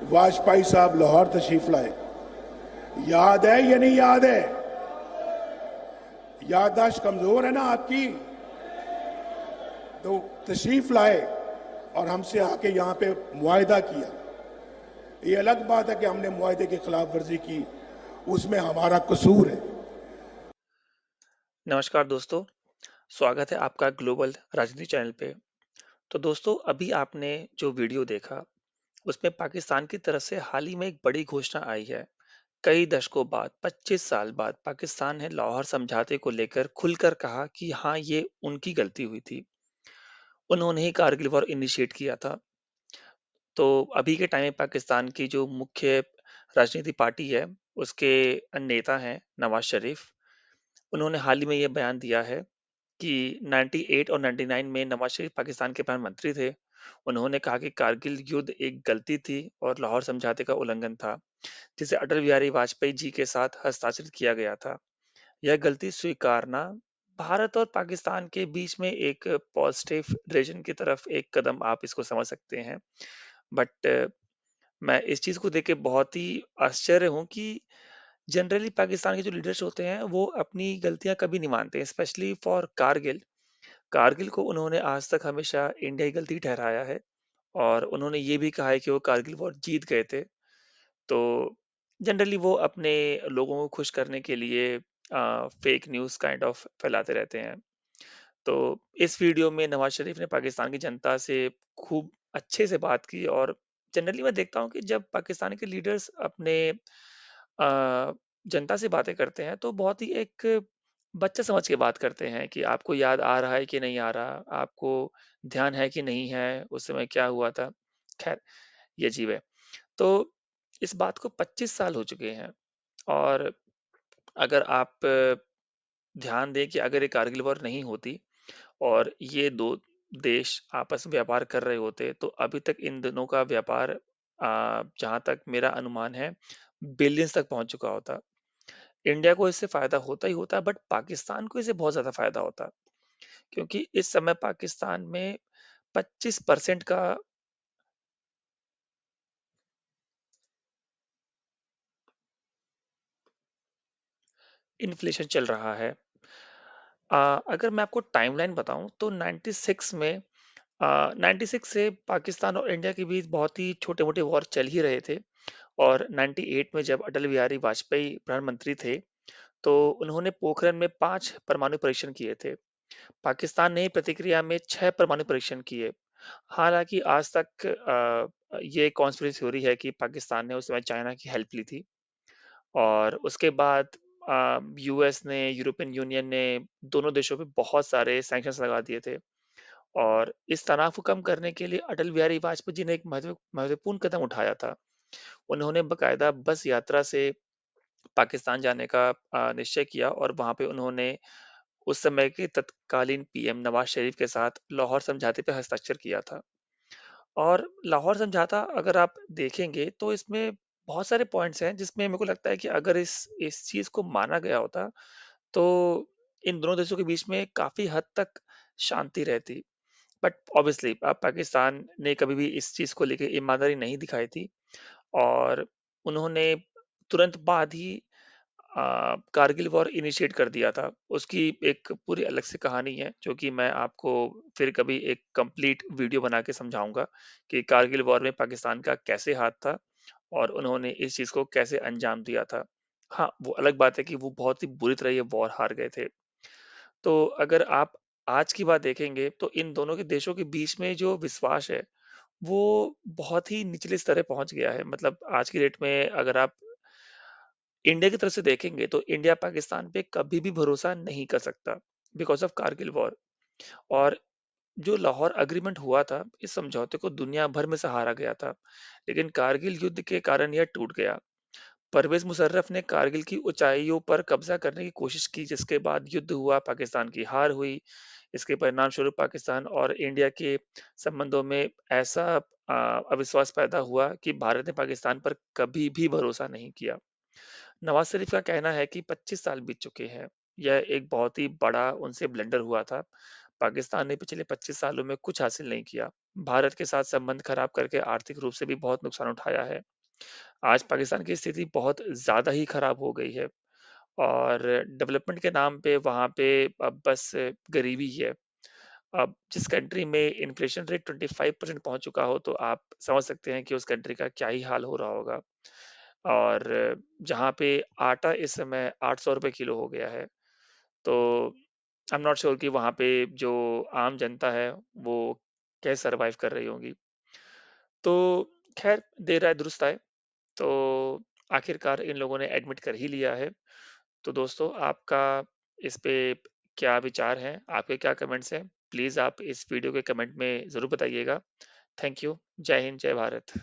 वाजपेयी साहब लाहौर तशरीफ लाए। याद है या नहीं याद है? याददाश्त कमजोर है ना आपकी? तो तशरीफ लाए और हमसे आके यहां पे मुआहदा किया। ये अलग बात है कि हमने मुआहदे की खिलाफ वर्जी की, उसमें हमारा कसूर है। नमस्कार दोस्तों, स्वागत है आपका ग्लोबल राजनीति चैनल पे। तो दोस्तों, अभी आपने जो वीडियो देखा, उसमें पाकिस्तान की तरफ से हाल ही में एक बड़ी घोषणा आई है। कई दशकों बाद, 25 साल बाद पाकिस्तान ने लाहौर समझौते को लेकर खुलकर कहा कि हाँ, ये उनकी गलती हुई थी। उन्होंने ही कारगिल वॉर इनिशिएट किया था। तो अभी के टाइम में पाकिस्तान की जो मुख्य राजनीतिक पार्टी है, उसके नेता हैं नवाज शरीफ। उन्होंने हाल ही में ये बयान दिया है कि 98 और 99 में नवाज शरीफ पाकिस्तान के प्रधानमंत्री थे। उन्होंने कहा कि कारगिल युद्ध एक गलती थी और लाहौर समझौते का उल्लंघन था, जिसे अटल बिहारी वाजपेयी जी के साथ हस्ताक्षरित किया गया था। यह गलती स्वीकारना भारत और पाकिस्तान के बीच में एक पॉजिटिव डायरेक्शन की तरफ एक कदम आप इसको समझ सकते हैं। बट मैं इस चीज़ को देख के बहुत ही आश्चर्य हूँ कि जनरली पाकिस्तान के जो लीडर्स होते हैं, वो अपनी गलतियाँ कभी नहीं मानते, स्पेशली फॉर कारगिल। कारगिल को उन्होंने आज तक हमेशा इंडिया की गलती ठहराया है और उन्होंने ये भी कहा है कि वो कारगिल वॉर जीत गए थे। तो जनरली वो अपने लोगों को खुश करने के लिए फेक न्यूज़ काइंड ऑफ फैलाते रहते हैं। तो इस वीडियो में नवाज शरीफ ने पाकिस्तान की जनता से खूब अच्छे से बात की और जनरली मैं देखता हूँ कि जब पाकिस्तान के लीडर्स अपने जनता से बातें करते हैं तो बहुत ही एक बच्चा समझ के बात करते हैं कि आपको याद आ रहा है कि नहीं आ रहा, आपको ध्यान है कि नहीं है, उस समय क्या हुआ था। खैर, ये अजीब है। तो इस बात को 25 साल हो चुके हैं और अगर आप ध्यान दें कि अगर ये कारगिल वॉर नहीं होती और ये 2 देश आपस में व्यापार कर रहे होते, तो अभी तक इन दोनों का व्यापार जहाँ तक मेरा अनुमान है, बिलियंस तक पहुँच चुका होता। इंडिया को इससे फ़ायदा होता ही होता, बट पाकिस्तान को इससे बहुत ज़्यादा फ़ायदा होता, क्योंकि इस समय पाकिस्तान में 25% का इन्फ्लेशन चल रहा है। अगर मैं आपको टाइमलाइन बताऊँ तो 96 में 96 से पाकिस्तान और इंडिया के बीच बहुत ही छोटे-मोटे वॉर चल ही रहे थे और 98 में जब अटल बिहारी वाजपेयी प्रधानमंत्री थे, तो उन्होंने पोखरण में 5 परमाणु परीक्षण किए थे। पाकिस्तान ने प्रतिक्रिया में 6 परमाणु परीक्षण किए। हालाँकि आज तक ये कॉन्स्पिरेसी थ्योरी है कि पाकिस्तान ने उस समय चाइना की हेल्प ली थी और उसके बाद यूएस ने, यूरोपियन यूनियन ने दोनों देशों पे बहुत सारे सैंक्शंस लगा दिए थे और इस तनाव को कम करने के लिए अटल बिहारी वाजपेयी जी ने एक महत्वपूर्ण कदम उठाया था। उन्होंने बाकायदा बस यात्रा से पाकिस्तान जाने का निश्चय किया और वहाँ पे उन्होंने उस समय के तत्कालीन पीएम नवाज शरीफ के साथ लाहौर समझौते पे हस्ताक्षर किया था। और लाहौर समझौता अगर आप देखेंगे तो इसमें बहुत सारे पॉइंट्स हैं जिसमें मेरे को लगता है कि अगर इस चीज़ को माना गया होता, तो इन दोनों देशों के बीच में काफ़ी हद तक शांति रहती। बट ऑब्वियसली पाकिस्तान ने कभी भी इस चीज़ को लेके ईमानदारी नहीं दिखाई थी और उन्होंने तुरंत बाद ही कारगिल वॉर इनिशिएट कर दिया था। उसकी एक पूरी अलग से कहानी है, जो कि मैं आपको फिर कभी एक कंप्लीट वीडियो बना के समझाऊँगा कि कारगिल वॉर में पाकिस्तान का कैसे हाथ था और उन्होंने इस चीज़ को कैसे अंजाम दिया था। हाँ, वो अलग बात है कि वो बहुत ही बुरी तरह ये वॉर हार गए थे। तो अगर आप आज की बात देखेंगे, तो इन दोनों के देशों के बीच में जो विश्वास है, वो बहुत ही निचले स्तर पे पहुँच गया है। मतलब आज की डेट में अगर आप इंडिया की तरफ से देखेंगे तो इंडिया पाकिस्तान पे कभी भी भरोसा नहीं कर सकता बिकॉज़ ऑफ कारगिल वॉर। और जो लाहौर एग्रीमेंट हुआ था, इस समझौते को दुनिया भर में सराहा गया था, लेकिन कारगिल युद्ध के कारण यह टूट गया। परवेज़ मुशर्रफ ने कारगिल की ऊँचाइयों पर कब्ज़ा करने की कोशिश की, जिसके बाद युद्ध हुआ, पाकिस्तान की हार हुई। इसके परिणामस्वरूप पाकिस्तान और इंडिया के संबंधों में ऐसा अविश्वास पैदा हुआ कि भारत ने पाकिस्तान पर कभी भी भरोसा नहीं किया। नवाज शरीफ का कहना है कि 25 साल बीत चुके हैं। यह एक बहुत ही बड़ा उनसे ब्लंडर हुआ था। पाकिस्तान ने पिछले 25 सालों में कुछ हासिल नहीं किया। भारत के साथ संबंध खराब करके आर्थिक रूप से भी बहुत नुकसान उठाया है। आज पाकिस्तान की स्थिति बहुत ज़्यादा ही खराब हो गई है और डेवलपमेंट के नाम पे वहाँ पे अब बस गरीबी ही है। अब जिस कंट्री में इन्फ्लेशन रेट 25% पहुँच चुका हो, तो आप समझ सकते हैं कि उस कंट्री का क्या ही हाल हो रहा होगा। और जहाँ पे आटा इस समय ₹800 किलो हो गया है, तो आई एम नॉट श्योर कि वहाँ पे जो आम जनता है, वो कैसे सर्वाइव कर रही होंगी। तो ख़ैर देर आए दुरुस्त आए, तो आखिरकार इन लोगों ने एडमिट कर ही लिया है। तो दोस्तों आपका इस पे क्या विचार हैं? आपके क्या कमेंट्स हैं? प्लीज़ आप इस वीडियो के कमेंट में ज़रूर बताइएगा। Thank you. जय हिंद, जय भारत।